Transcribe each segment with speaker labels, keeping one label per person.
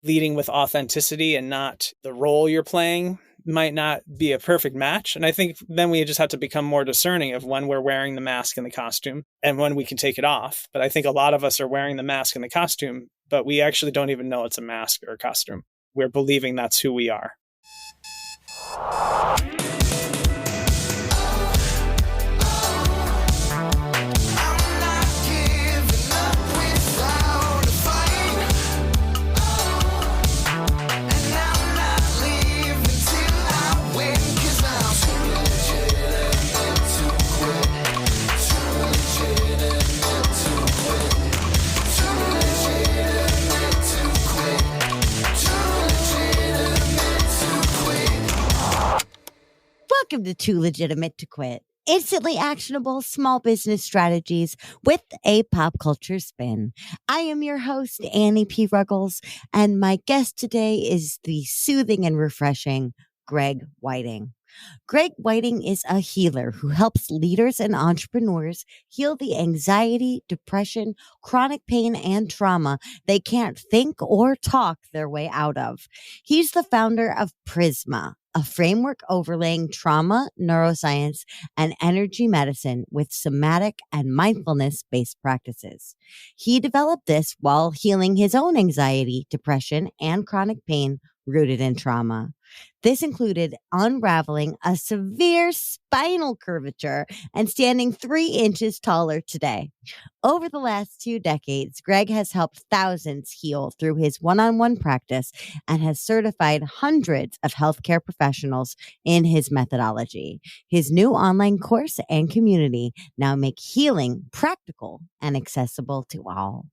Speaker 1: leading with authenticity and not the role you're playing might not be a perfect match. And I think then we just have to become more discerning of when we're wearing the mask and the costume and when we can take it off. But I think a lot of us are wearing the mask and the costume, but we actually don't even know it's a mask or a costume. We're believing that's who we are.
Speaker 2: Welcome to Too Legitimate to Quit. Instantly actionable small business strategies with a pop culture spin. I am your host, Annie P. Ruggles, and my guest today is the soothing and refreshing Greg Wieting. Greg Wieting is a healer who helps leaders and entrepreneurs heal the anxiety, depression, chronic pain, and trauma they can't think or talk their way out of. He's the founder of Prisma, a framework overlaying trauma, neuroscience, and energy medicine with somatic and mindfulness-based practices. He developed this while healing his own anxiety, depression, and chronic pain rooted in trauma. This included unraveling a severe spinal curvature and standing 3 inches taller today. Over the last 2 decades, Greg has helped thousands heal through his one-on-one practice and has certified hundreds of healthcare professionals in his methodology. His new online course and community now make healing practical and accessible to all.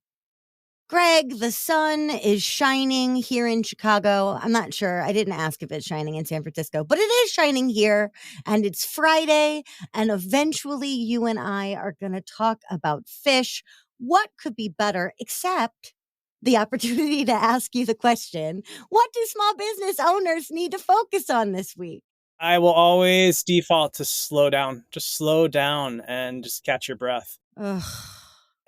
Speaker 2: Greg, the sun is shining here in Chicago. I'm not sure. I didn't ask if it's shining in San Francisco, but it is shining here, and it's Friday, and eventually you and I are going to talk about Phish. What could be better except the opportunity to ask you the question, what do small business owners need to focus on this week?
Speaker 1: I will always default to slow down. Just slow down and just catch your breath.
Speaker 2: Ugh.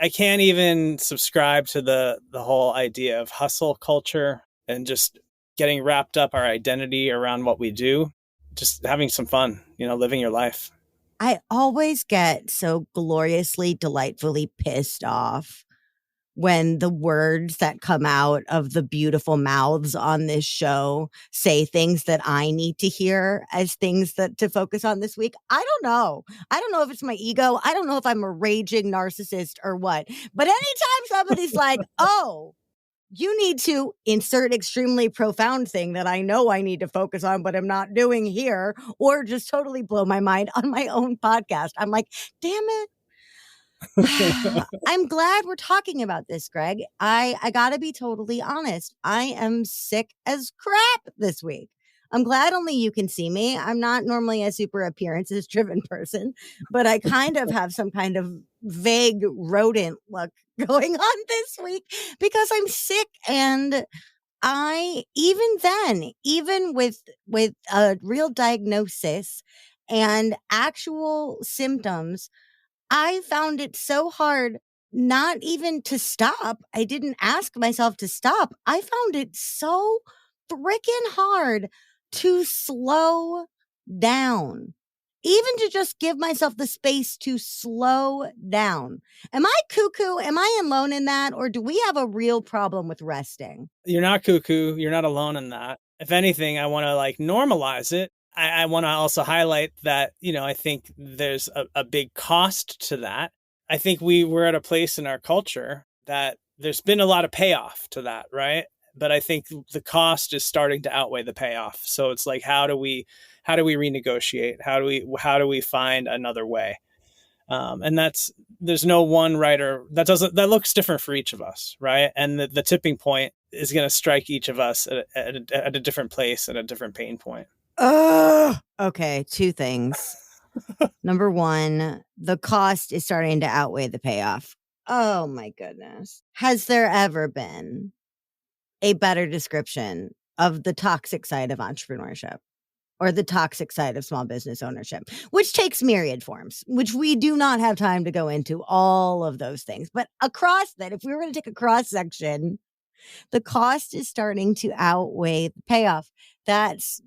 Speaker 1: I can't even subscribe to the whole idea of hustle culture and just getting wrapped up our identity around what we do, just having some fun, living your life.
Speaker 2: I always get so gloriously, delightfully pissed off when the words that come out of the beautiful mouths on this show say things that I need to hear as things that to focus on this week. I don't know. I don't know if it's my ego. I don't know if I'm a raging narcissist or what. But anytime somebody's like, oh, you need to insert extremely profound thing that I know I need to focus on, but I'm not doing here, or just totally blow my mind on my own podcast, I'm like, damn it. I'm glad we're talking about this, Greg. I gotta be totally honest. I am sick as crap this week. I'm glad only you can see me. I'm not normally a super appearances driven person, but I kind of have some kind of vague rodent look going on this week because I'm sick. And even with a real diagnosis and actual symptoms, I found it so hard not even to stop. I didn't ask myself to stop. I found it so freaking hard to slow down, even to just give myself the space to slow down. Am I cuckoo? Am I alone in that? Or do we have a real problem with resting?
Speaker 1: You're not cuckoo. You're not alone in that. If anything, I want to normalize it. I want to also highlight that, I think there's a big cost to that. I think we're at a place in our culture that there's been a lot of payoff to that, right? But I think the cost is starting to outweigh the payoff. So it's like, how do we renegotiate? How do we find another way? And there's no one right or that looks different for each of us, right? And the tipping point is going to strike each of us at a different place, at a different pain point.
Speaker 2: Okay, 2 things. Number 1, the cost is starting to outweigh the payoff. Oh my goodness. Has there ever been a better description of the toxic side of entrepreneurship or the toxic side of small business ownership, which takes myriad forms, which we do not have time to go into all of those things. But across that, if we were going to take a cross section The cost is starting to outweigh the payoff. That's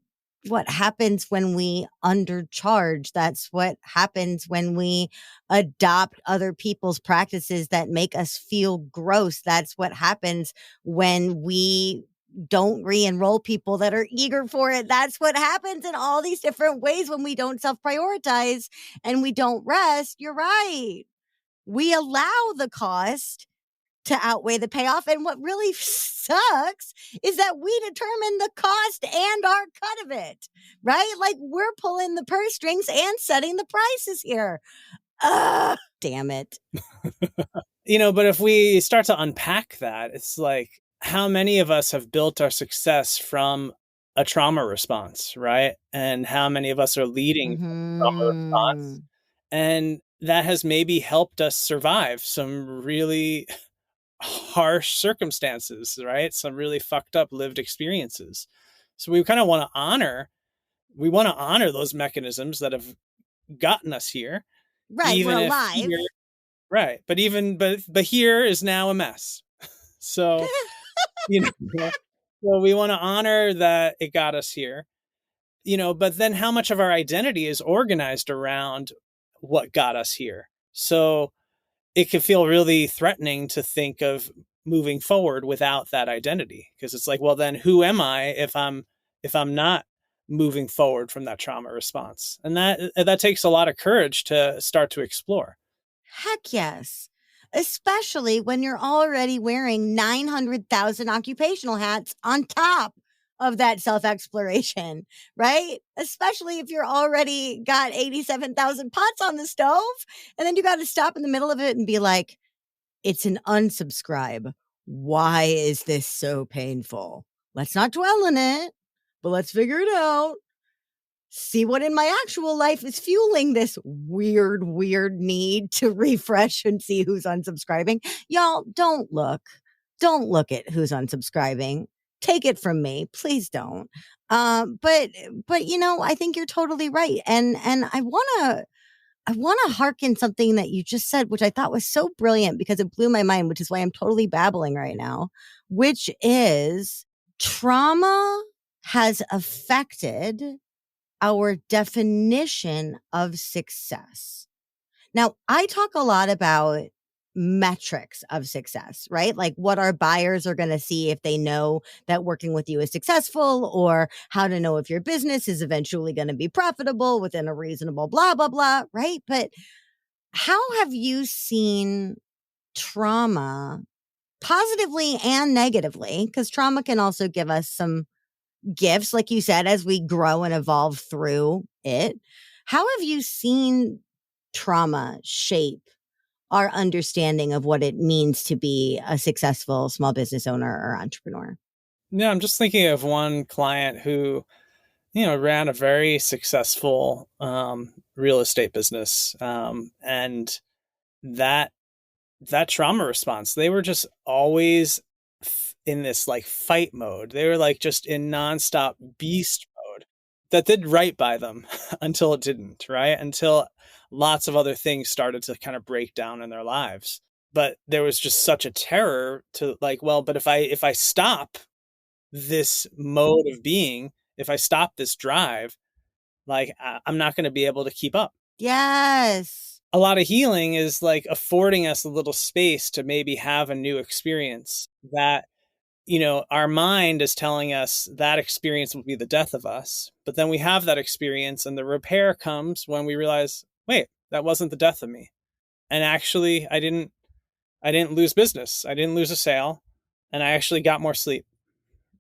Speaker 2: what happens when we undercharge. That's what happens when we adopt other people's practices that make us feel gross. That's what happens when we don't re-enroll people that are eager for it. That's what happens in all these different ways when we don't self-prioritize and we don't rest. You're right. We allow the cost to outweigh the payoff. And what really sucks is that we determine the cost and our cut of it, right? Like we're pulling the purse strings and setting the prices here. Damn it.
Speaker 1: But if we start to unpack that, it's like how many of us have built our success from a trauma response, right? And how many of us are leading from a trauma response? And that has maybe helped us survive some really harsh circumstances, right? Some really fucked up lived experiences. So we kind of want to honor those mechanisms that have gotten us here.
Speaker 2: Right.
Speaker 1: Even
Speaker 2: We're
Speaker 1: if
Speaker 2: alive.
Speaker 1: here, right. But here is now a mess. So, so we want to honor that it got us here, but then how much of our identity is organized around what got us here? So it can feel really threatening to think of moving forward without that identity, because it's like, well, then who am I if I'm not moving forward from that trauma response? And that takes a lot of courage to start to explore.
Speaker 2: Heck yes. Especially when you're already wearing 900,000 occupational hats on top of that self-exploration, right? Especially if you're already got 87,000 pots on the stove, and then you got to stop in the middle of it and be like, it's an unsubscribe. Why is this so painful? Let's not dwell in it, but let's figure it out. See what in my actual life is fueling this weird need to refresh and see who's unsubscribing. Y'all, don't look. Don't look at who's unsubscribing. Take it from me. Please don't. But I think you're totally right. And I want to hearken something that you just said, which I thought was so brilliant because it blew my mind, which is why I'm totally babbling right now, which is trauma has affected our definition of success. Now, I talk a lot about metrics of success, right? Like what our buyers are going to see if they know that working with you is successful, or how to know if your business is eventually going to be profitable within a reasonable blah, blah, blah, right? But how have you seen trauma positively and negatively? Because trauma can also give us some gifts, like you said, as we grow and evolve through it. How have you seen trauma shape our understanding of what it means to be a successful small business owner or entrepreneur?
Speaker 1: Yeah, I'm just thinking of one client who, ran a very successful real estate business, and that trauma response, they were just always in this like fight mode. They were like just in nonstop beast mode that did right by them until it didn't, right? Until lots of other things started to kind of break down in their lives. But there was just such a terror to like, well, but if I stop this mode of being, if I stop this drive, like I'm not going to be able to keep up.
Speaker 2: Yes.
Speaker 1: A lot of healing is like affording us a little space to maybe have a new experience that, our mind is telling us that experience will be the death of us. But then we have that experience and the repair comes when we realize, wait, that wasn't the death of me. And actually I didn't lose business. I didn't lose a sale, and I actually got more sleep.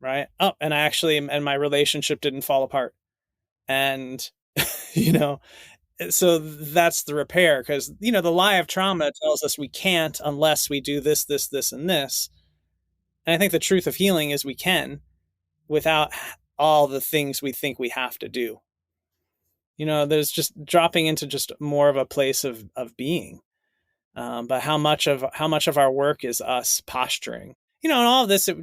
Speaker 1: Right. Oh, and my relationship didn't fall apart. And, you know, so that's the repair, because, the lie of trauma tells us we can't unless we do this, this, this, and this. And I think the truth of healing is we can without all the things we think we have to do. There's just dropping into just more of a place of being. But how much of our work is us posturing? And all of this, it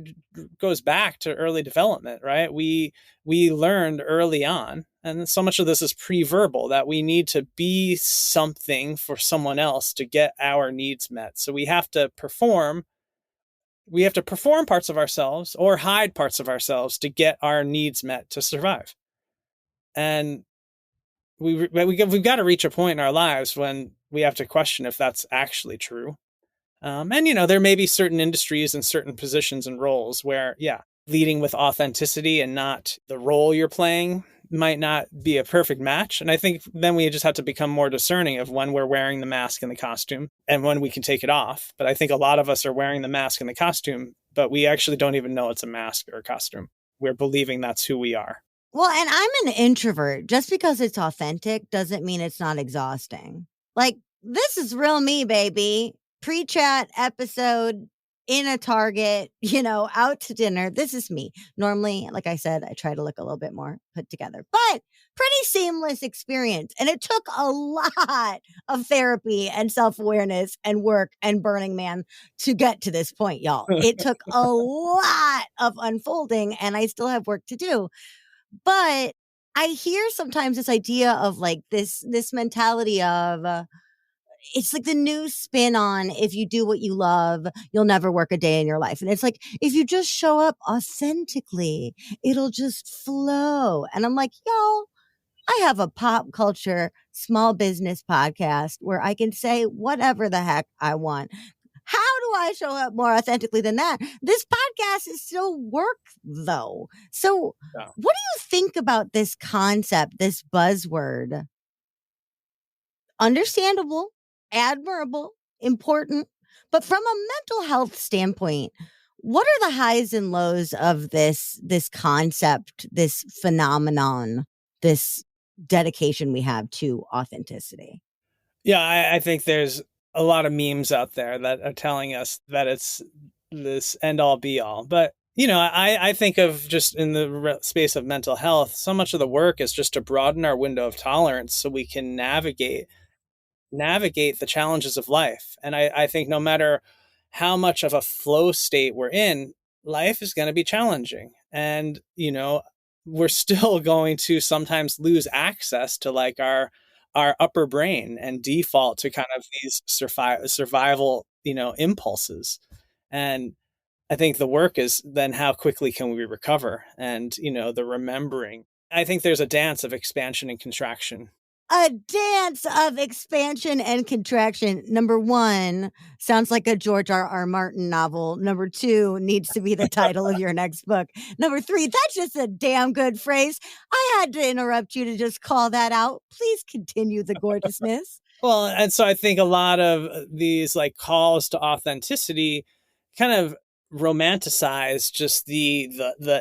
Speaker 1: goes back to early development, right? We learned early on, and so much of this is pre-verbal, that we need to be something for someone else to get our needs met. So we have to perform We have to perform parts of ourselves or hide parts of ourselves to get our needs met to survive. And we've got to reach a point in our lives when we have to question if that's actually true. And, there may be certain industries and certain positions and roles where, yeah, leading with authenticity and not the role you're playing might not be a perfect match. And I think then we just have to become more discerning of when we're wearing the mask and the costume and when we can take it off. But I think a lot of us are wearing the mask and the costume, but we actually don't even know it's a mask or a costume. We're believing that's who we are.
Speaker 2: Well, and I'm an introvert. Just because it's authentic doesn't mean it's not exhausting. Like, this is real me, baby. Pre-chat episode in a Target, out to dinner. This is me. Normally, like I said, I try to look a little bit more put together, but pretty seamless experience. And it took a lot of therapy and self-awareness and work and Burning Man to get to this point, y'all. It took a lot of unfolding, and I still have work to do. But I hear sometimes this idea of like this mentality of it's like the new spin on, if you do what you love, you'll never work a day in your life. And it's like, if you just show up authentically, it'll just flow. And I'm like, yo, I have a pop culture small business podcast where I can say whatever the heck I want. How do I show up more authentically than that? This podcast is still work, though. So,
Speaker 1: Yeah.
Speaker 2: what do you think about this concept, this buzzword? Understandable, admirable, important, but from a mental health standpoint, what are the highs and lows of this concept, this phenomenon, this dedication we have to authenticity?
Speaker 1: Yeah, I think there's a lot of memes out there that are telling us that it's this end all be all. But, I think of just in the space of mental health, so much of the work is just to broaden our window of tolerance so we can navigate the challenges of life. And I think no matter how much of a flow state we're in, life is going to be challenging. And, we're still going to sometimes lose access to like our upper brain and default to kind of these survival, impulses. And I think the work is then how quickly can we recover and, the remembering. I think there's a dance of expansion and contraction.
Speaker 2: A dance of expansion and contraction. Number one sounds like a George R. Martin novel. Number two needs to be the title of your next book. Number three, that's just a damn good phrase. I had to interrupt you to just call that out. Please continue the gorgeousness.
Speaker 1: Well, and so I think a lot of these like calls to authenticity kind of romanticize just the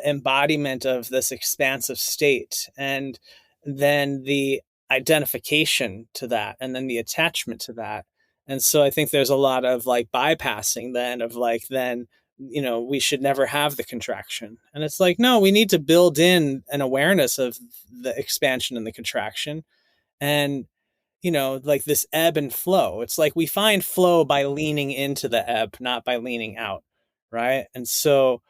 Speaker 1: embodiment of this expansive state, and then the identification to that, and then the attachment to that. And so I think there's a lot of like bypassing then of like, then, we should never have the contraction. And it's like, no, we need to build in an awareness of the expansion and the contraction. And like this ebb and flow. It's like we find flow by leaning into the ebb, not by leaning out. Right. And so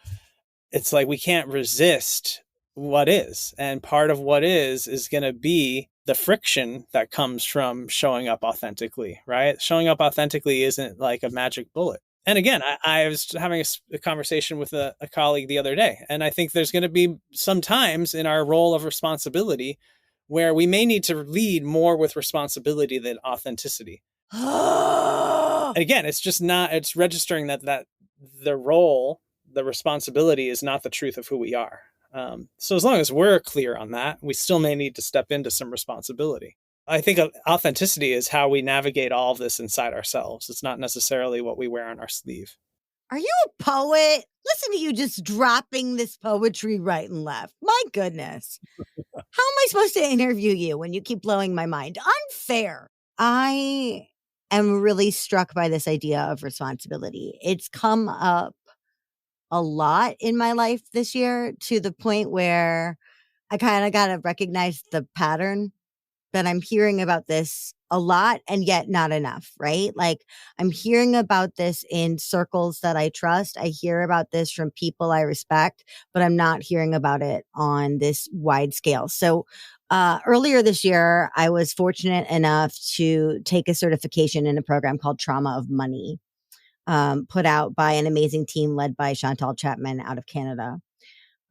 Speaker 1: it's like we can't resist what is. And part of what is going to be the friction that comes from showing up authentically. Right. Showing up authentically isn't like a magic bullet. And again, I was having a conversation with a colleague the other day, and I think there's going to be some times in our role of responsibility where we may need to lead more with responsibility than authenticity. And again, it's just not, it's registering that the role, the responsibility is not the truth of who we are. So as long as we're clear on that, we still may need to step into some responsibility. I think authenticity is how we navigate all of this inside ourselves. It's not necessarily what we wear on our sleeve.
Speaker 2: Are you a poet? Listen to you just dropping this poetry right and left. My goodness. How am I supposed to interview you when you keep blowing my mind? Unfair. I am really struck by this idea of responsibility. It's come up a lot in my life this year, to the point where I kind of got to recognize the pattern that I'm hearing about this a lot and yet not enough, right? Like, I'm hearing about this in circles that I trust. I hear about this from people I respect, but I'm not hearing about it on this wide scale. So, earlier this year, I was fortunate enough to take a certification in a program called Trauma of Money. put out by an amazing team led by Chantal Chapman out of Canada.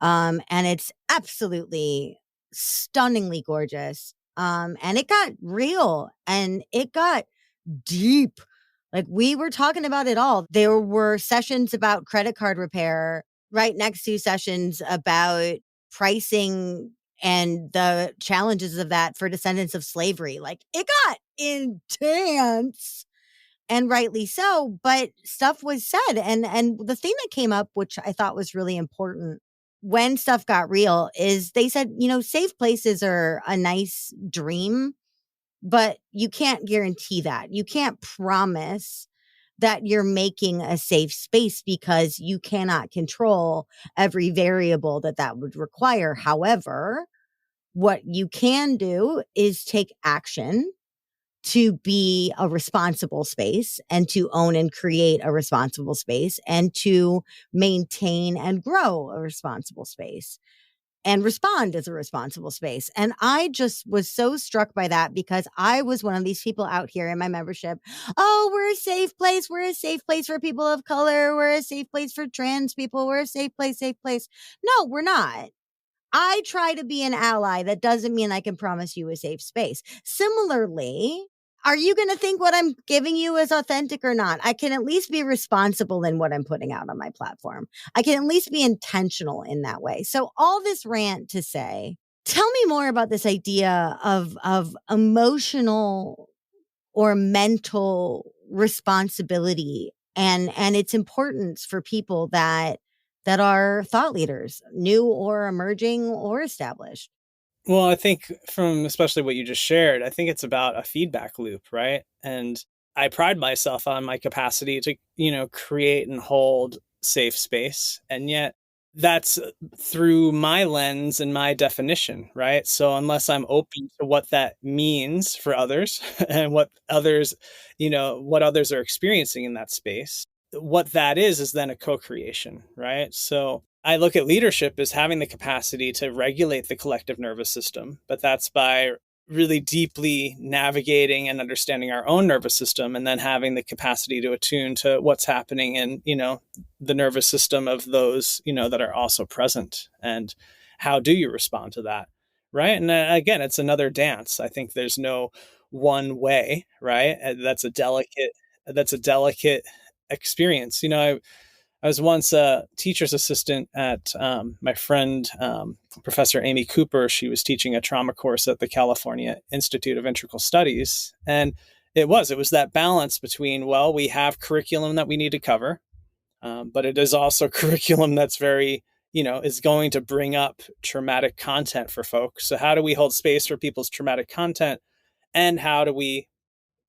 Speaker 2: And it's absolutely stunningly gorgeous. And it got real and it got deep. Like we were talking about it all. There were sessions about credit card repair right next to sessions about pricing and the challenges of that for descendants of slavery. Like it got intense and rightly so, but stuff was said. And the thing that came up, which I thought was really important when stuff got real, is they said, safe places are a nice dream, but you can't guarantee that. You can't promise that you're making a safe space because you cannot control every variable that would require. However, what you can do is take action to be a responsible space and to own and create a responsible space and to maintain and grow a responsible space and respond as a responsible space. And I just was so struck by that because I was one of these people out here in my membership. Oh, we're a safe place. We're a safe place for people of color. We're a safe place for trans people. We're a safe place, safe place. No, we're not. I try to be an ally. That doesn't mean I can promise you a safe space. Similarly, are you going to think what I'm giving you is authentic or not? I can at least be responsible in what I'm putting out on my platform. I can at least be intentional in that way. So all this rant to say, tell me more about this idea of emotional or mental responsibility and its importance for people that are thought leaders, new or emerging or established.
Speaker 1: Well, I think from especially what you just shared, I think it's about a feedback loop, right? And I pride myself on my capacity to, create and hold safe space. And yet that's through my lens and my definition, right? So unless I'm open to what that means for others and what others, what others are experiencing in that space, what that is then a co-creation, right? So I look at leadership as having the capacity to regulate the collective nervous system, but that's by really deeply navigating and understanding our own nervous system and then having the capacity to attune to what's happening in, the nervous system of those, that are also present. And how do you respond to that? Right. And again, it's another dance. I think there's no one way, right? That's a delicate experience. I was once a teacher's assistant at my friend, Professor Amy Cooper. She was teaching a trauma course at the California Institute of Integral Studies. And it was that balance between, well, we have curriculum that we need to cover, but it is also curriculum that's very, is going to bring up traumatic content for folks. So how do we hold space for people's traumatic content? And how do we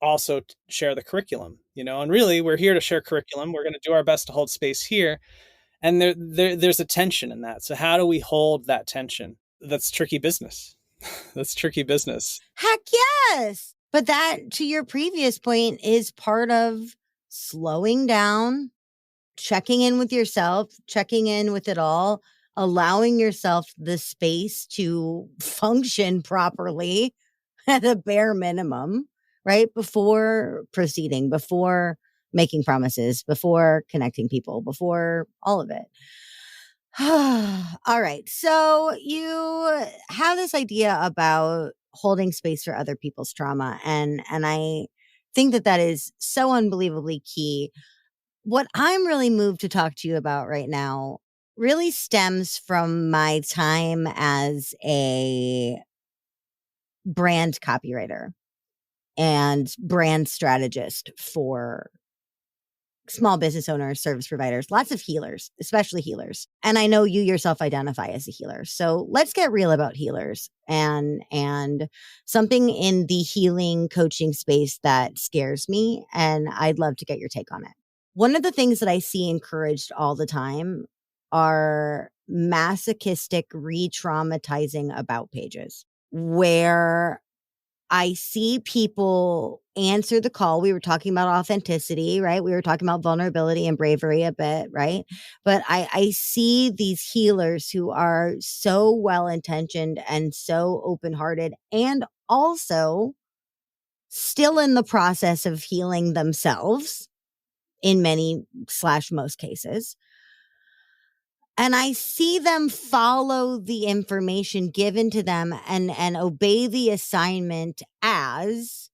Speaker 1: also share the curriculum, and really we're here to share curriculum. We're going to do our best to hold space here. And there's a tension in that. So how do we hold that tension? That's tricky business. That's tricky business.
Speaker 2: Heck yes. But that, to your previous point, is part of slowing down, checking in with yourself, checking in with it all, allowing yourself the space to function properly at a bare minimum, right? Before proceeding, before making promises, before connecting people, before all of it. All right. So you have this idea about holding space for other people's trauma. And I think that is so unbelievably key. What I'm really moved to talk to you about right now really stems from my time as a brand copywriter and brand strategist for small business owners, service providers, lots of healers, especially healers. And I know you yourself identify as a healer. So let's get real about healers and something in the healing coaching space that scares me. And I'd love to get your take on it. One of the things that I see encouraged all the time are masochistic re-traumatizing about pages where I see people answer the call. We were talking about authenticity, right? We were talking about vulnerability and bravery a bit, right? But I see these healers who are so well-intentioned and so open-hearted and also still in the process of healing themselves in many / most cases. And I see them follow the information given to them and obey the assignment as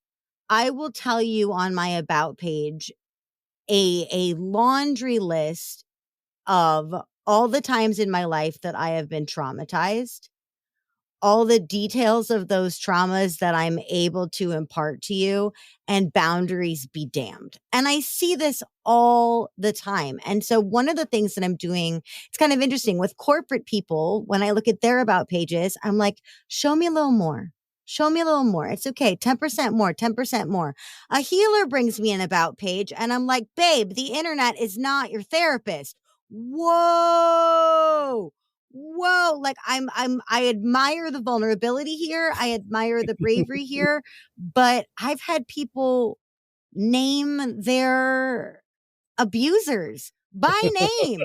Speaker 2: I will tell you on my about page a laundry list of all the times in my life that I have been traumatized, all the details of those traumas that I'm able to impart to you, and boundaries be damned. And I see this all the time. And so one of the things that I'm doing, it's kind of interesting with corporate people, when I look at their about pages, I'm like, show me a little more. Show me a little more. It's okay. 10% more, 10% more. A healer brings me an about page and I'm like, babe, the internet is not your therapist. Whoa. Whoa, like I admire the vulnerability here. I admire the bravery here, but I've had people name their abusers by name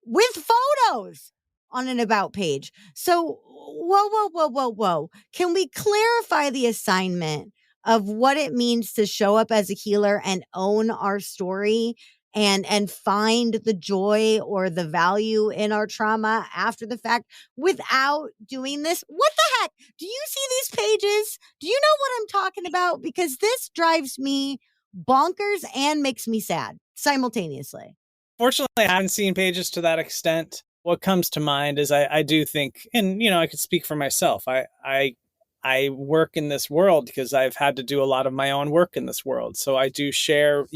Speaker 2: with photos on an about page. So, whoa. Can we clarify the assignment of what it means to show up as a healer and own our story and find the joy or the value in our trauma after the fact without doing this? What the heck? Do you see these pages? Do you know what I'm talking about? Because this drives me bonkers and makes me sad simultaneously.
Speaker 1: Fortunately, I haven't seen pages to that extent. What comes to mind is I do think, and I could speak for myself. I work in this world because I've had to do a lot of my own work in this world. So I do share,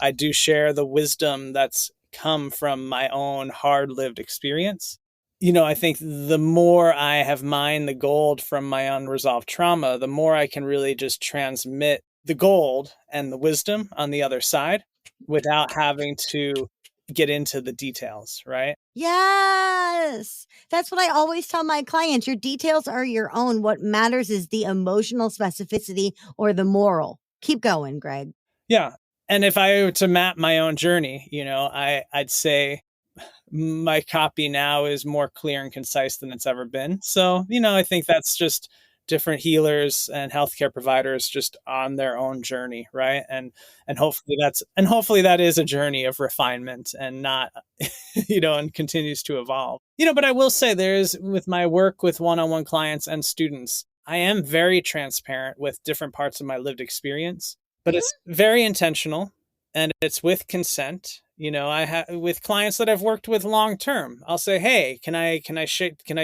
Speaker 1: I do share the wisdom that's come from my own hard lived experience. I think the more I have mined the gold from my unresolved trauma, the more I can really just transmit the gold and the wisdom on the other side without having to get into the details, right?
Speaker 2: Yes. That's what I always tell my clients. Your details are your own. What matters is the emotional specificity or the moral. Keep going, Greg.
Speaker 1: Yeah. And if I were to map my own journey, I'd say my copy now is more clear and concise than it's ever been. So, I think that's just different healers and healthcare providers just on their own journey, right? And hopefully that is a journey of refinement and not and continues to evolve. But I will say there's, with my work with one-on-one clients and students, I am very transparent with different parts of my lived experience, but it's very intentional and it's with consent. I have with clients that I've worked with long term, I'll say, hey, can I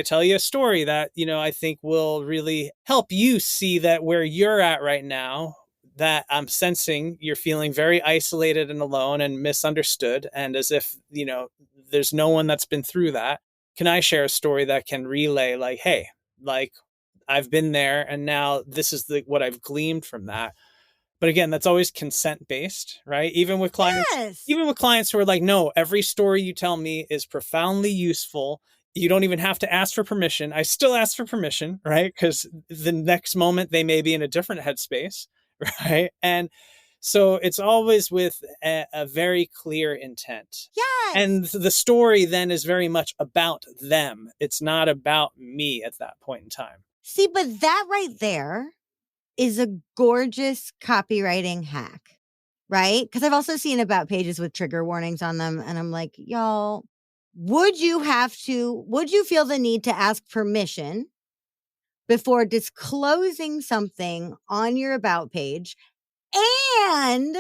Speaker 1: tell you a story that, I think will really help you see that where you're at right now, that I'm sensing you're feeling very isolated and alone and misunderstood. And as if, there's no one that's been through that. Can I share a story that can relay like, hey, like I've been there and now this is what I've gleaned from that. But again, that's always consent based, right?
Speaker 2: Yes.
Speaker 1: Even with clients who are like, no, every story you tell me is profoundly useful. You don't even have to ask for permission. I still ask for permission, right? Because the next moment they may be in a different headspace, right? And so it's always with a very clear intent.
Speaker 2: Yes.
Speaker 1: And the story then is very much about them. It's not about me at that point in time.
Speaker 2: See, but that right there is a gorgeous copywriting hack, right? Because I've also seen about pages with trigger warnings on them. And I'm like, y'all, would you feel the need to ask permission before disclosing something on your about page? And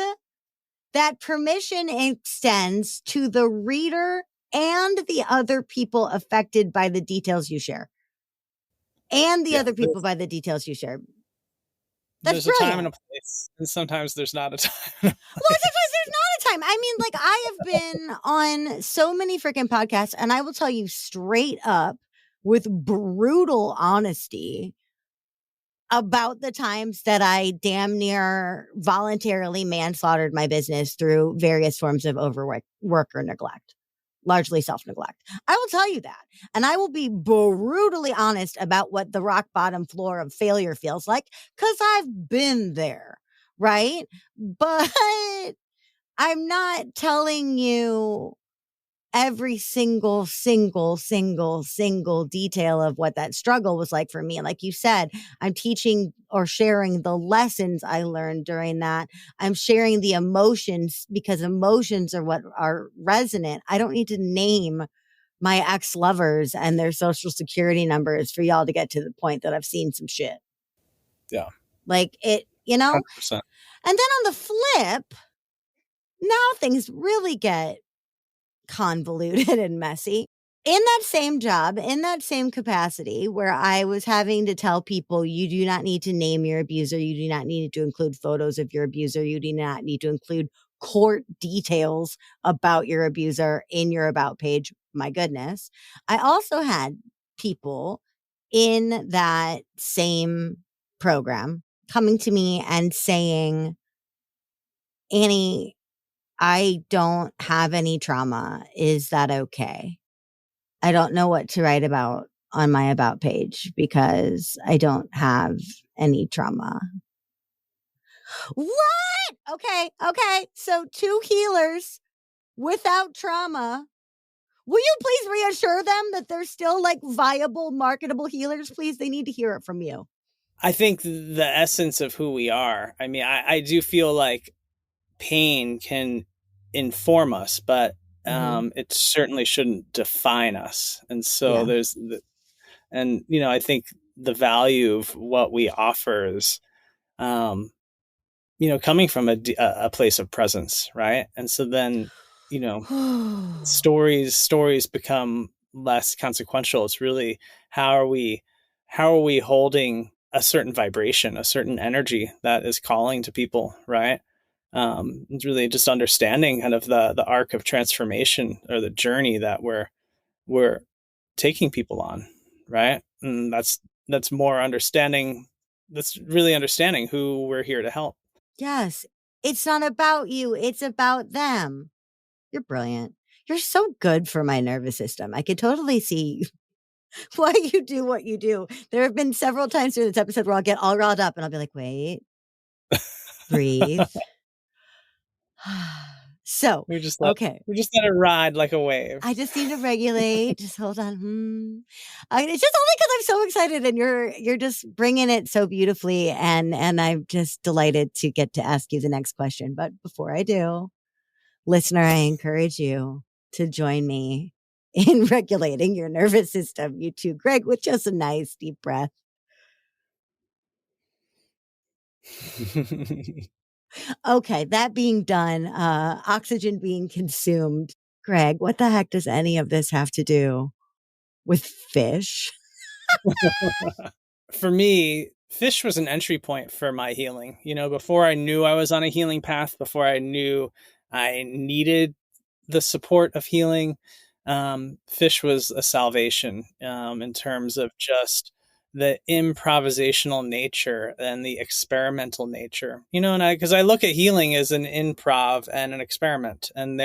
Speaker 2: that permission extends to the reader and the other people affected by the details you share. And the other people by the details you share. That's
Speaker 1: there's
Speaker 2: brilliant.
Speaker 1: A time and a place, and sometimes there's not a time.
Speaker 2: Well, sometimes there's not a time. I mean, like I have been on so many freaking podcasts, and I will tell you straight up with brutal honesty about the times that I damn near voluntarily manslaughtered my business through various forms of overwork or neglect, largely self-neglect. I will tell you that. And I will be brutally honest about what the rock bottom floor of failure feels like, because I've been there, right? But I'm not telling you every single detail of what that struggle was like for me. And like you said, I'm teaching or sharing the lessons I learned during that. I'm sharing the emotions because emotions are what are resonant. I don't need to name my ex-lovers and their social security numbers for y'all to get to the point that I've seen some shit.
Speaker 1: Yeah.
Speaker 2: Like it, you know?
Speaker 1: 100%.
Speaker 2: And then on the flip, now things really get convoluted and messy. In that same job, in that same capacity where I was having to tell people, you do not need to name your abuser, you do not need to include photos of your abuser, you do not need to include court details about your abuser in your about page. My goodness. I also had people in that same program coming to me and saying, Annie, I don't have any trauma. Is that okay? I don't know what to write about on my about page because I don't have any trauma. What? Okay. Okay. So two healers without trauma. Will you please reassure them that they're still like viable, marketable healers? Please, they need to hear it from you.
Speaker 1: I think the essence of who we are. I mean, I do feel like pain can inform us, but it certainly shouldn't define us. And so
Speaker 2: Yeah.
Speaker 1: there's and I think the value of what we offer is um, coming from a place of presence, right? And so then you know stories become less consequential. It's really how are we holding a certain vibration, a certain energy that is calling to people, right? It's really just understanding kind of the arc of transformation or the journey that we're taking people on, right? And that's more understanding. That's really understanding who we're here to help.
Speaker 2: Yes. It's not about you, it's about them. You're brilliant. You're so good for my nervous system. I could totally see why you do what you do. There have been several times during this episode where I'll get all riled up and I'll be like, wait, breathe. So,
Speaker 1: we just let
Speaker 2: okay.
Speaker 1: we just let it ride like a wave.
Speaker 2: I just need to regulate. Just hold on. It's just only because I'm so excited, and you're just bringing it so beautifully, and I'm just delighted to get to ask you the next question. But before I do, listener, I encourage you to join me in regulating your nervous system. You too, Greg, with just a nice deep breath. Okay, that being done, oxygen being consumed. Greg, what the heck does any of this have to do with Phish?
Speaker 1: For me, Phish was an entry point for my healing. Before I knew I was on a healing path, before I knew I needed the support of healing, Phish was a salvation in terms of just the improvisational nature and the experimental nature. And because I look at healing as an improv and an experiment, and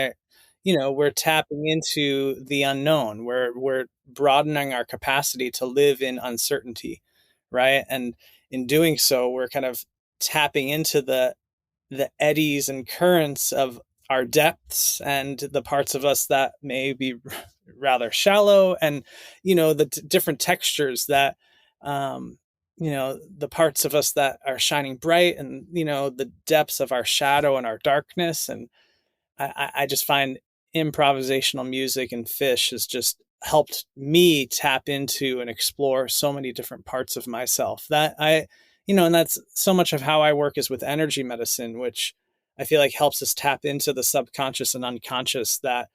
Speaker 1: we're tapping into the unknown. We're broadening our capacity to live in uncertainty, right? And in doing so, we're kind of tapping into the eddies and currents of our depths and the parts of us that may be rather shallow, and the different textures that the parts of us that are shining bright, and the depths of our shadow and our darkness. And I just find improvisational music and Phish has just helped me tap into and explore so many different parts of myself that and that's so much of how I work is with energy medicine, which I feel like helps us tap into the subconscious and unconscious that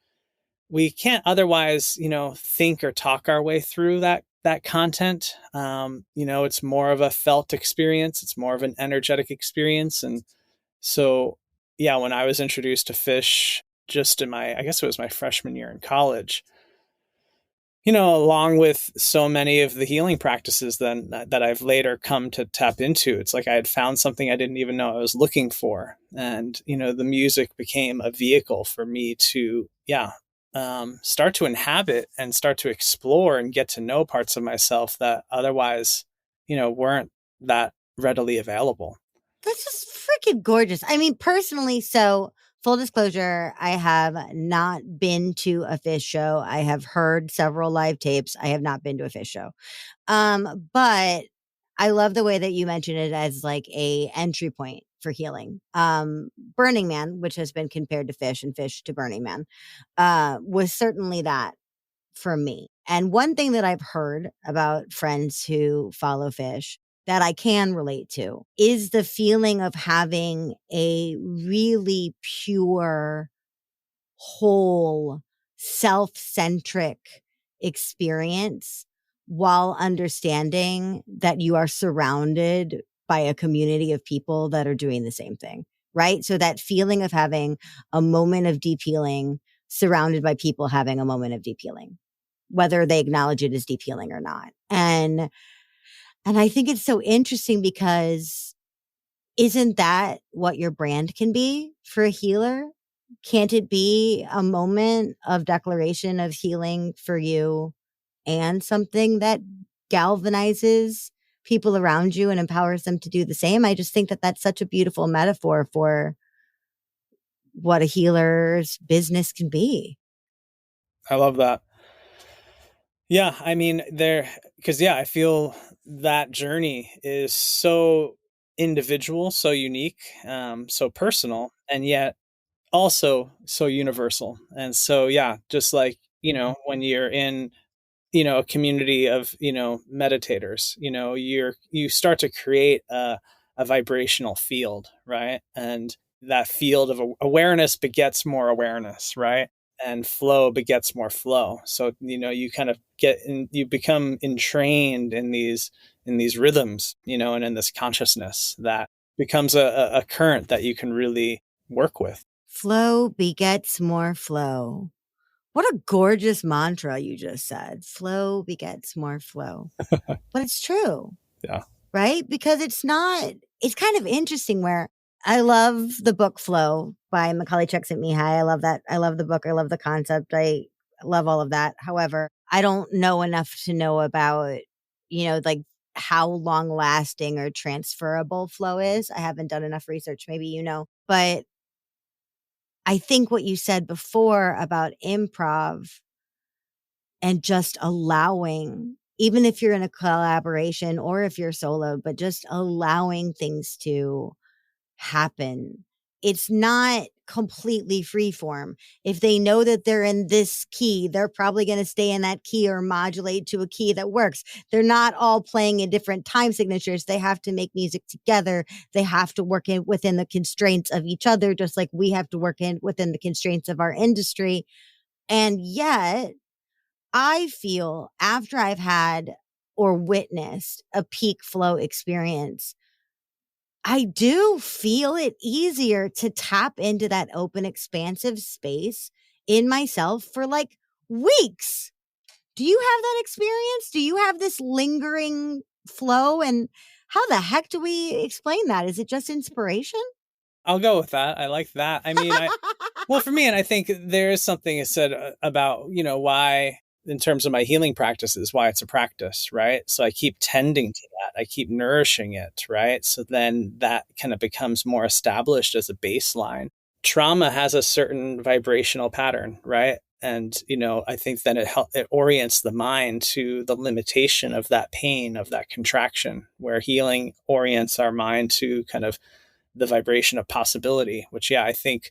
Speaker 1: we can't otherwise, think or talk our way through that content. It's more of a felt experience. It's more of an energetic experience. And so, yeah, when I was introduced to Phish just I guess it was my freshman year in college, along with so many of the healing practices then that I've later come to tap into, it's like I had found something I didn't even know I was looking for. And, the music became a vehicle for me to, start to inhabit and start to explore and get to know parts of myself that otherwise, weren't that readily available.
Speaker 2: That's just freaking gorgeous. I mean, personally, so full disclosure, I have not been to a Phish show. I have heard several live tapes. I have not been to a Phish show. But I love the way that you mentioned it as like a entry point for healing. Burning Man, which has been compared to Phish and Phish to Burning Man, was certainly that for me. And one thing that I've heard about friends who follow Phish that I can relate to is the feeling of having a really pure, whole, self-centric experience while understanding that you are surrounded by a community of people that are doing the same thing, right? So that feeling of having a moment of deep healing surrounded by people having a moment of deep healing, whether they acknowledge it as deep healing or not. And I think it's so interesting because isn't that what your brand can be for a healer? Can't it be a moment of declaration of healing for you and something that galvanizes people around you and empowers them to do the same? I just think that that's such a beautiful metaphor for what a healer's business can be.
Speaker 1: I love that. Yeah, I mean, because I feel that journey is so individual, so unique, so personal, and yet also so universal. And so, yeah, just like, when you're in, a community of, meditators, you start to create a vibrational field, right? And that field of awareness begets more awareness, right? And flow begets more flow. So, you kind of you become entrained in these rhythms, and in this consciousness that becomes a current that you can really work with.
Speaker 2: Flow begets more flow. What a gorgeous mantra you just said. Flow begets more flow. But it's true,
Speaker 1: Yeah.
Speaker 2: right? Because it's kind of interesting where I love the book Flow by Macaulay Csikszentmihalyi. I love that. I love the book. I love the concept. I love all of that. However, I don't know enough to know about, like how long lasting or transferable flow is. I haven't done enough research. Maybe but I think what you said before about improv and just allowing, even if you're in a collaboration or if you're solo, but just allowing things to happen. It's not completely free form. If they know that they're in this key, they're probably going to stay in that key or modulate to a key that works. They're not all playing in different time signatures. They have to make music together. They have to work within the constraints of each other, just like we have to work within the constraints of our industry. And yet, I feel after I've had or witnessed a peak flow experience, I do feel it easier to tap into that open, expansive space in myself for like weeks. Do you have that experience? Do you have this lingering flow? And how the heck do we explain that? Is it just inspiration?
Speaker 1: I'll go with that. I like that. I mean, well, for me, and I think there is something said about, why, in terms of my healing practices, why it's a practice, right? So I keep tending to that. I keep nourishing it, right? So then that kind of becomes more established as a baseline. Trauma has a certain vibrational pattern, right? And, I think then it orients the mind to the limitation of that pain, of that contraction, where healing orients our mind to kind of the vibration of possibility, which, I think,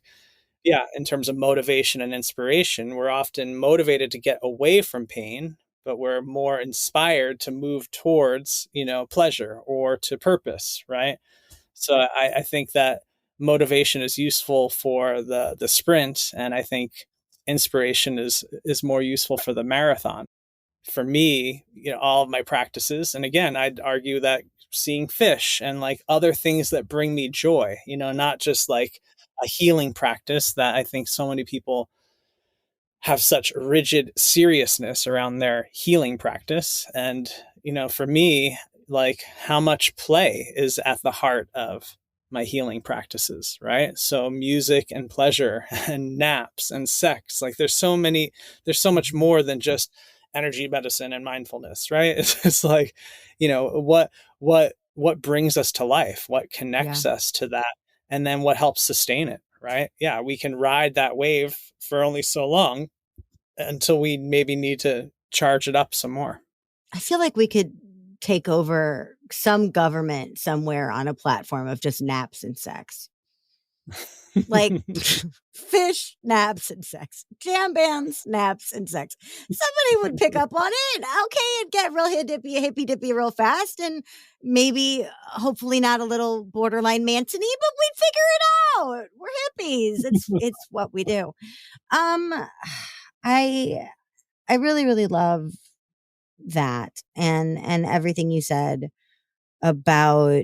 Speaker 1: in terms of motivation and inspiration, we're often motivated to get away from pain, but we're more inspired to move towards, pleasure or to purpose, right? So I think that motivation is useful for the sprint, and I think inspiration is more useful for the marathon. For me, all of my practices, and again, I'd argue that seeing Phish and like other things that bring me joy, not just like a healing practice that I think so many people have such rigid seriousness around their healing practice. And, for me, like how much play is at the heart of my healing practices, right? So music and pleasure and naps and sex, like there's so much more than just energy medicine and mindfulness, right? It's like, what brings us to life, what
Speaker 2: Yeah.
Speaker 1: connects us to that, and then what helps sustain it, right? Yeah, we can ride that wave for only so long until we maybe need to charge it up some more.
Speaker 2: I feel like we could take over some government somewhere on a platform of just naps and sex. Like Phish, naps, and sex. Jam bands, naps, and sex. Somebody would pick up on it. Okay, it'd get real hippy dippy real fast, and maybe, hopefully, not a little borderline Manson-y, but we'd figure it out. We're hippies. It's what we do. Um, I really really love that and everything you said about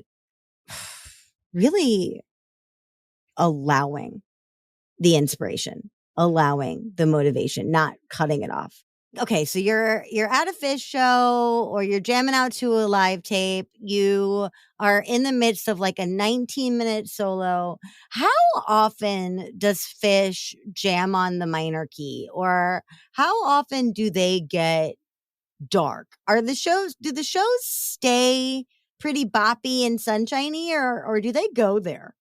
Speaker 2: really allowing the inspiration, allowing the motivation, not cutting it off. Okay, so you're at a Phish show or you're jamming out to a live tape. You are in the midst of like a 19-minute solo. How often does Phish jam on the minor key, or how often do they get dark? Do the shows stay pretty boppy and sunshiny, or do they go there?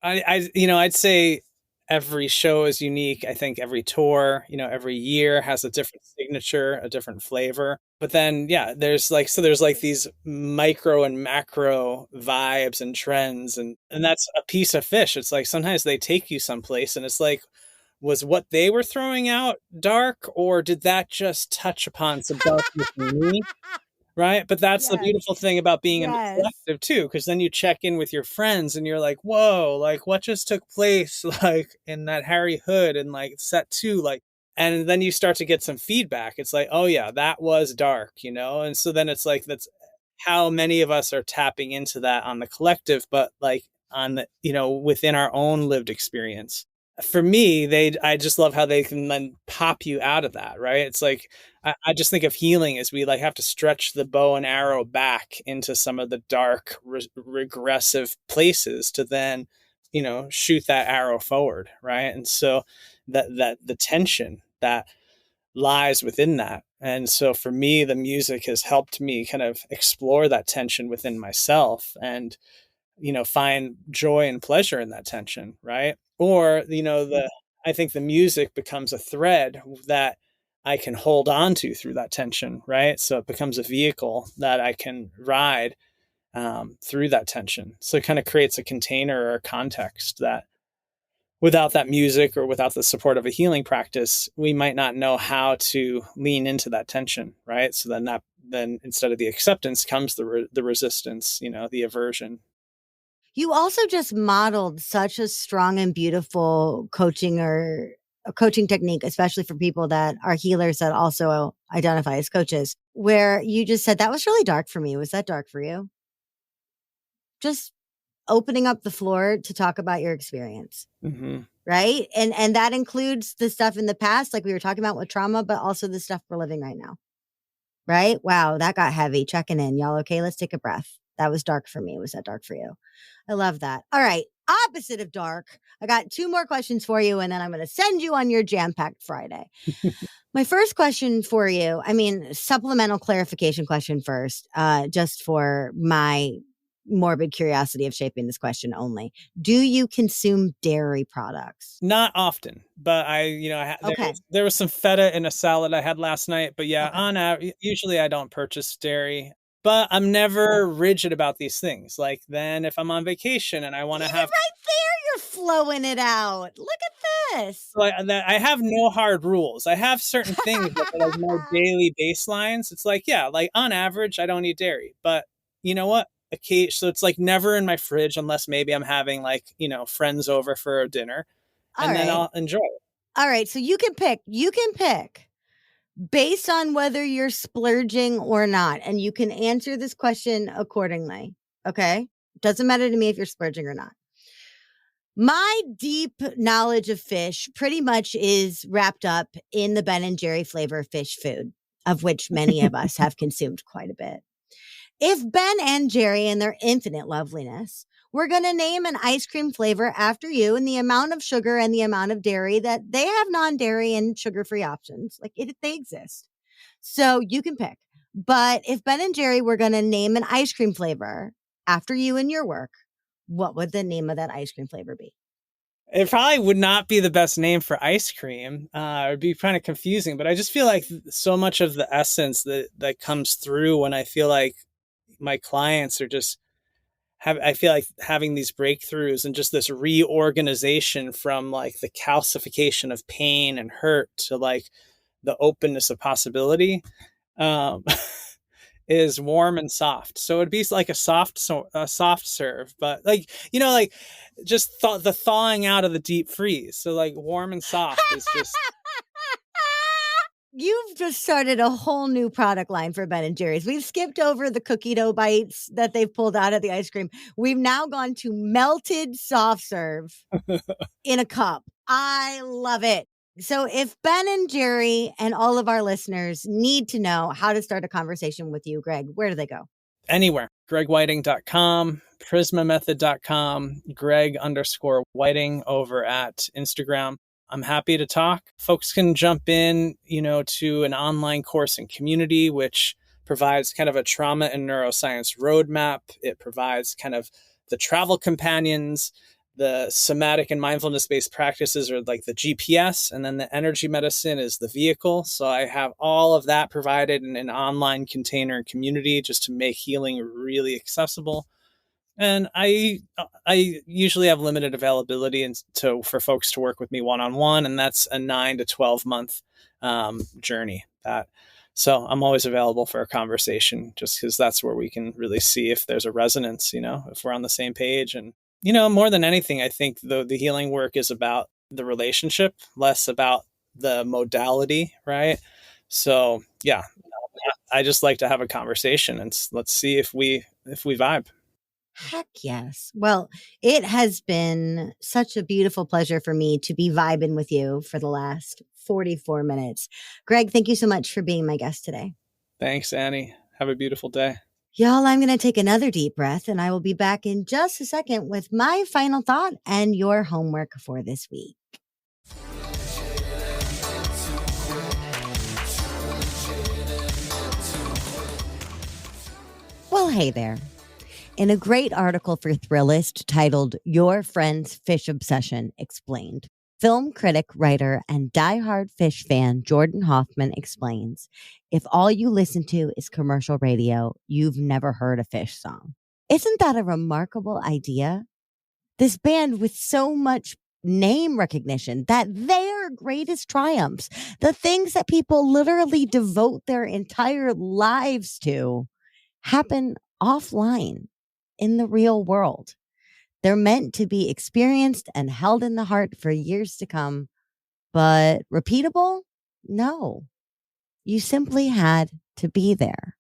Speaker 1: I'd say every show is unique. I think every tour, every year has a different signature, a different flavor. But then, yeah, there's like these micro and macro vibes and trends, and that's a piece of Phish. It's like sometimes they take you someplace, and it's like, was what they were throwing out dark, or did that just touch upon some darkness in me? Right? But that's the
Speaker 2: Yes.
Speaker 1: beautiful thing about being in the
Speaker 2: Yes.
Speaker 1: collective too, because then you check in with your friends and you're like, whoa, like what just took place like in that Harry Hood and like set two, like, and then you start to get some feedback. It's like, oh yeah, that was dark, And so then it's like that's how many of us are tapping into that on the collective, but like on the, within our own lived experience. For me, I just love how they can then pop you out of that, right? It's like I just think of healing as we like have to stretch the bow and arrow back into some of the dark, regressive places to then, shoot that arrow forward, right? And so that the tension that lies within that. And so for me, the music has helped me kind of explore that tension within myself and find joy and pleasure in that tension, right? Or, I think the music becomes a thread that I can hold on to through that tension, right? So it becomes a vehicle that I can ride through that tension. So it kind of creates a container or a context that without that music or without the support of a healing practice, we might not know how to lean into that tension, right? So then instead of the acceptance comes the resistance, the aversion.
Speaker 2: You also just modeled such a strong and beautiful coaching or a coaching technique, especially for people that are healers that also identify as coaches, where you just said, that was really dark for me. Was that dark for you? Just opening up the floor to talk about your experience.
Speaker 1: Mm-hmm.
Speaker 2: Right. And that includes the stuff in the past, like we were talking about with trauma, but also the stuff we're living right now. Right. Wow. That got heavy. Checking in. Y'all okay? Let's take a breath. That was dark for me. Was that dark for you? I love that. All right. Opposite of dark. I got two more questions for you, and then I'm going to send you on your jam-packed Friday. My first question for you, supplemental clarification question first, just for my morbid curiosity of shaping this question only. Do you consume dairy products?
Speaker 1: Not often, but
Speaker 2: Okay.
Speaker 1: there was some feta in a salad I had last night. But yeah,
Speaker 2: Okay.
Speaker 1: usually I don't purchase dairy. But I'm never rigid about these things. Like then, if I'm on vacation and I want to
Speaker 2: Even
Speaker 1: have,
Speaker 2: right there, you're flowing it out. Look at this.
Speaker 1: I have no hard rules. I have certain things that are like my daily baselines. It's like yeah, like on average, I don't eat dairy. But you know what? So it's like never in my fridge unless maybe I'm having like friends over for a dinner,
Speaker 2: All
Speaker 1: and then
Speaker 2: right.
Speaker 1: I'll enjoy it.
Speaker 2: All right. So you can pick. You can pick based on whether you're splurging or not. And you can answer this question accordingly. Okay. Doesn't matter to me if you're splurging or not. My deep knowledge of Phish pretty much is wrapped up in the Ben and Jerry flavor Phish food, of which many of us have consumed quite a bit. If Ben and Jerry, in their infinite loveliness, were going to name an ice cream flavor after you and the amount of sugar and the amount of dairy that they have non-dairy and sugar-free options, they exist. So you can pick. But if Ben and Jerry were going to name an ice cream flavor after you and your work, what would the name of that ice cream flavor be?
Speaker 1: It probably would not be the best name for ice cream. It'd be kind of confusing, but I just feel like so much of the essence that comes through when I feel like my clients are just I feel like having these breakthroughs and just this reorganization from like the calcification of pain and hurt to like the openness of possibility. Um, is warm and soft. So it'd be like a soft serve, but like, like just the thawing out of the deep freeze. So like warm and soft is just
Speaker 2: You've just started a whole new product line for Ben and Jerry's. We've skipped over the cookie dough bites that they've pulled out of the ice cream. We've now gone to melted soft serve in a cup. I love it. So if Ben and Jerry and all of our listeners need to know how to start a conversation with you, Greg, where do they go?
Speaker 1: anywhere. GregWieting.com, PrismaMethod.com, Greg_Wieting over at Instagram. I'm happy to talk. Folks can jump in, to an online course and community, which provides kind of a trauma and neuroscience roadmap. It provides kind of the travel companions. The somatic and mindfulness-based practices are like the GPS, and then the energy medicine is the vehicle. So I have all of that provided in an online container and community just to make healing really accessible. And I usually have limited availability for folks to work with me one-on-one, and that's a 9 to 12 month journey. So I'm always available for a conversation, just because that's where we can really see if there's a resonance, if we're on the same page. And more than anything, I think the healing work is about the relationship, less about the modality, right? So yeah, I just like to have a conversation and let's see if we vibe.
Speaker 2: Heck yes. Well, it has been such a beautiful pleasure for me to be vibing with you for the last 44 minutes. Greg, thank you so much for being my guest today.
Speaker 1: Thanks, Annie. Have a beautiful day.
Speaker 2: Y'all, I'm going to take another deep breath and I will be back in just a second with my final thought and your homework for this week. Well, hey there. In a great article for Thrillist titled Your Friend's Phish Obsession Explained, film critic, writer, and diehard Phish fan Jordan Hoffman explains, if all you listen to is commercial radio, you've never heard a Phish song. Isn't that a remarkable idea? This band with so much name recognition, that their greatest triumphs, the things that people literally devote their entire lives to, happen offline in the real world. They're meant to be experienced and held in the heart for years to come, but repeatable? No. You simply had to be there.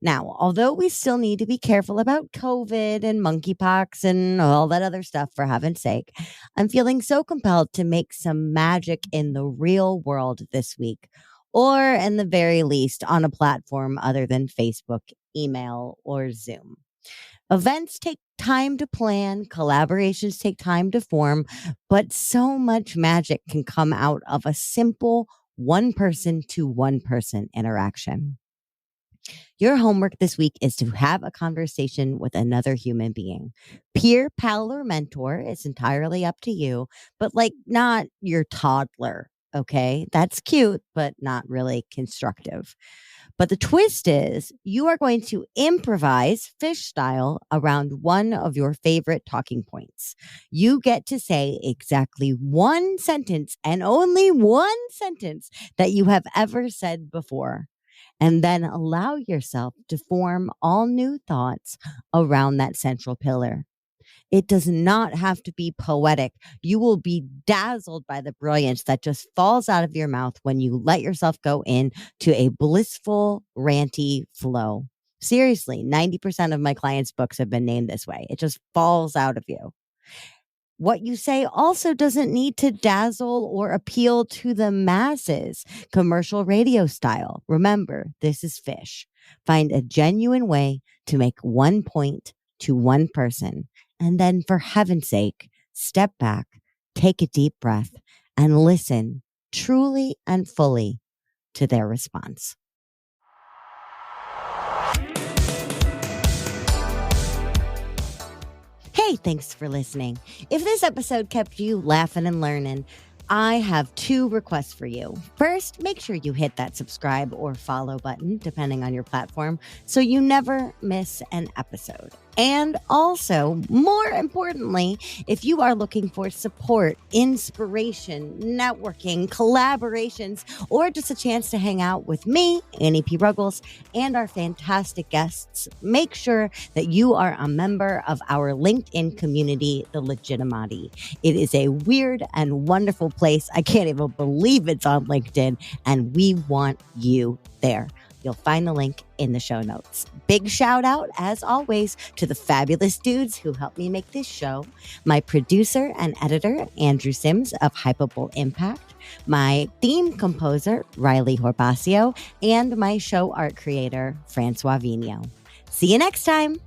Speaker 2: Now, although we still need to be careful about COVID and monkeypox and all that other stuff, for heaven's sake, I'm feeling so compelled to make some magic in the real world this week, or in the very least on a platform other than Facebook, email, or Zoom. Events take time to plan, collaborations take time to form, but so much magic can come out of a simple one person to one person interaction. Your homework this week is to have a conversation with another human being. Peer, pal, or mentor, it's entirely up to you, but like not your toddler, okay? That's cute, but not really constructive. But the twist is you are going to improvise Phish style around one of your favorite talking points. You get to say exactly one sentence and only one sentence that you have ever said before, and then allow yourself to form all new thoughts around that central pillar. It does not have to be poetic. You will be dazzled by the brilliance that just falls out of your mouth when you let yourself go in to a blissful, ranty flow. Seriously, 90% of my clients' books have been named this way. It just falls out of you. What you say also doesn't need to dazzle or appeal to the masses, commercial radio style. Remember, this is Phish. Find a genuine way to make one point to one person. And then, for heaven's sake, step back, take a deep breath, and listen truly and fully to their response. Hey, Hey, thanks for listening. If this episode kept you laughing and learning, I have 2 requests for you. First, make sure you hit that subscribe or follow button, depending on your platform, so you never miss an episode. And also, more importantly, if you are looking for support, inspiration, networking, collaborations, or just a chance to hang out with me, Annie P. Ruggles, and our fantastic guests, make sure that you are a member of our LinkedIn community, The Legitimati. It is a weird and wonderful place. I can't even believe it's on LinkedIn, and we want you there. You'll find the link in the show notes. Big shout out, as always, to the fabulous dudes who helped me make this show. My producer and editor, Andrew Sims of Hypable Impact. My theme composer, Riley Horbasio. And my show art creator, Francois Vigneault. See you next time.